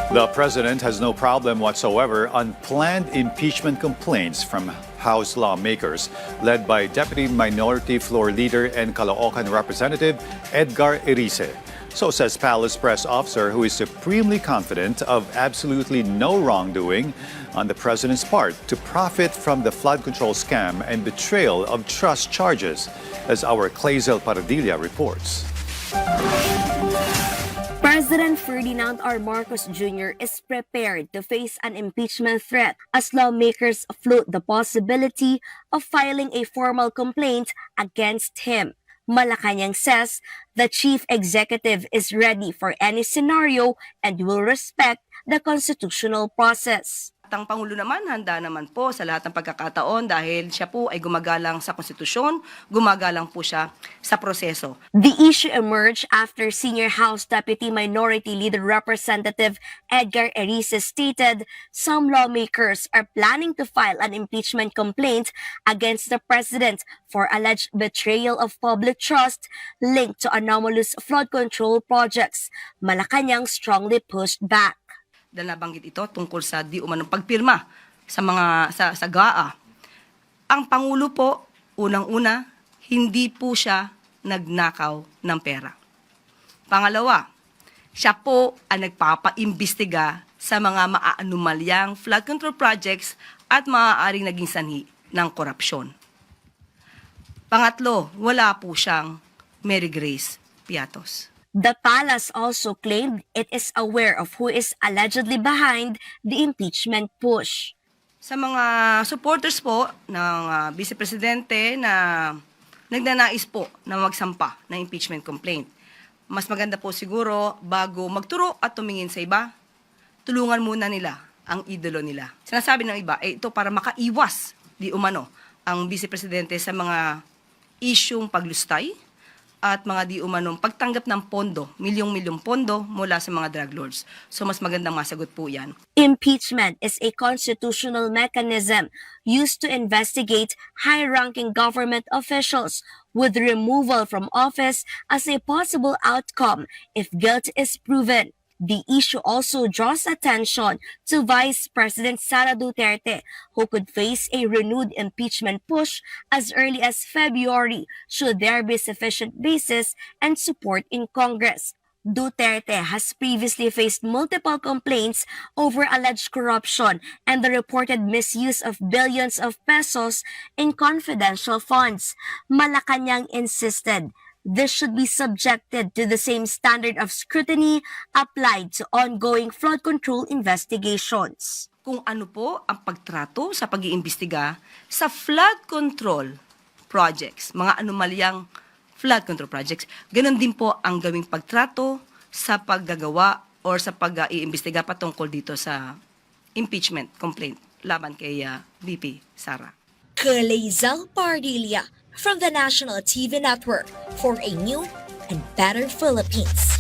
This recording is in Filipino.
The president has no problem whatsoever on planned impeachment complaints from House lawmakers, led by Deputy Minority Floor Leader and Caloocan Representative Edgar Erice. So says Palace press officer who is supremely confident of absolutely no wrongdoing on the president's part to profit from the flood control scam and betrayal of trust charges, as our Clazel Paradilla reports. President Ferdinand R. Marcos Jr. is prepared to face an impeachment threat as lawmakers float the possibility of filing a formal complaint against him. Malacanang says the chief executive is ready for any scenario and will respect the constitutional process. Ang Pangulo naman, handa naman po sa lahat ng pagkakataon dahil siya po ay gumagalang sa konstitusyon, gumagalang po siya sa proseso. The issue emerged after Senior House Deputy Minority Leader Representative Edgar Erice stated some lawmakers are planning to file an impeachment complaint against the president for alleged betrayal of public trust linked to anomalous flood control projects. Malacanang strongly pushed back. Dahil nabanggit ito tungkol sa di umanong pagpirma sa GAA. Ang Pangulo po, unang-una, hindi po siya nagnakaw ng pera. Pangalawa, siya po ang nagpapaimbestiga sa mga maaanumalyang flood control projects at maaaring naging sanhi ng korupsyon. Pangatlo, wala po siyang Mary Grace Piatos. The palace also claimed it is aware of who is allegedly behind the impeachment push. Sa mga supporters po ng Vice Presidente na nagnanais po na magsampa ng impeachment complaint, mas maganda po siguro bago magturo at tumingin sa iba, tulungan muna nila ang idolo nila. Sinasabi ng iba, ito para makaiwas di umano ang Vice Presidente sa mga isyung paglustay at mga di umanong pagtanggap ng pondo, milyong-milyong pondo mula sa mga drug lords. So mas magandang masagot po yan. Impeachment is a constitutional mechanism used to investigate high-ranking government officials with removal from office as a possible outcome if guilt is proven. The issue also draws attention to Vice President Sara Duterte, who could face a renewed impeachment push as early as February should there be sufficient basis and support in Congress. Duterte has previously faced multiple complaints over alleged corruption and the reported misuse of billions of pesos in confidential funds. Malacanang insisted this should be subjected to the same standard of scrutiny applied to ongoing flood control investigations. Kung ano po ang pagtrato sa pag-iimbestiga sa flood control projects, mga anomalyang flood control projects, ganun din po ang gawing pagtrato sa paggagawa or sa pag-iimbestiga patungkol dito sa impeachment complaint laban kay VP Sara. Clazel Paradilla from the National TV Network for a new and better Philippines.